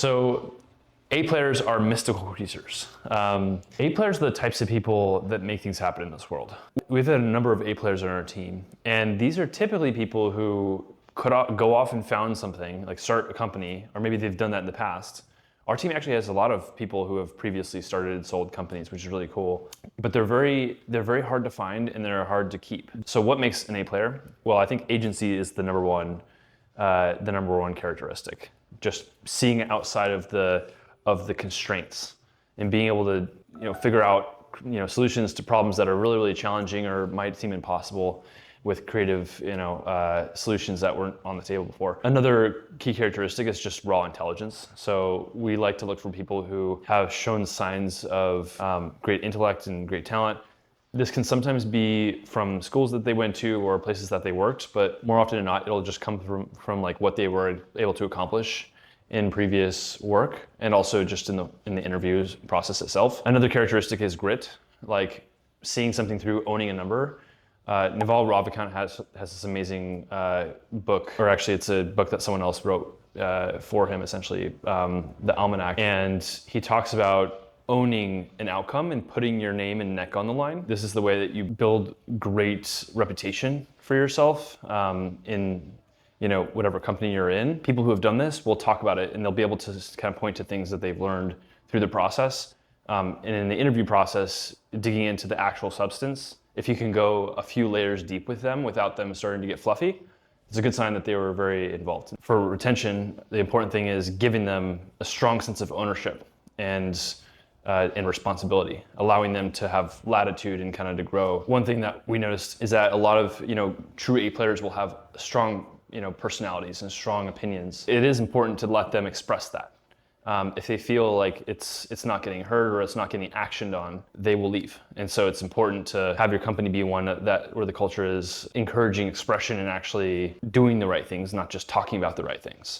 So A players are mystical creatures. A players are the types of people that make things happen in this world. We've had a number of A players on our team, and these are typically people who could go off and found something, like start a company, or maybe they've done that in the past. Our team actually has a lot of people who have previously started and sold companies, which is really cool. But they're very hard to find and they're hard to keep. So what makes an A player? Well, I think agency is the number one characteristic. Just seeing outside of the constraints and being able to figure out solutions to problems that are really challenging or might seem impossible with creative solutions that weren't on the table before. Another key characteristic is just raw intelligence. So we like to look for people who have shown signs of great intellect and great talent. This can sometimes be from schools that they went to or places that they worked, but more often than not, it'll just come from like what they were able to accomplish in previous work, and also just in the interviews process itself. Another characteristic is grit, like seeing something through, owning a number. Naval Ravikant has this amazing book, or actually it's a book that someone else wrote for him, essentially, the Almanac. And he talks about owning an outcome and putting your name and neck on the line. This is the way that you build great reputation for yourself in whatever company you're in. People who have done this will talk about it and they'll be able to kind of point to things that they've learned through the process. And in the interview process, digging into the actual substance, if you can go a few layers deep with them without them starting to get fluffy, it's a good sign that they were very involved. For retention, the important thing is giving them a strong sense of ownership and responsibility, allowing them to have latitude and kind of to grow. One thing that we noticed is that a lot of true A players will have strong personalities and strong opinions. It is important to let them express that. If they feel like it's not getting heard or it's not getting actioned on, they will leave. And so it's important to have your company be one where the culture is encouraging expression and actually doing the right things, not just talking about the right things.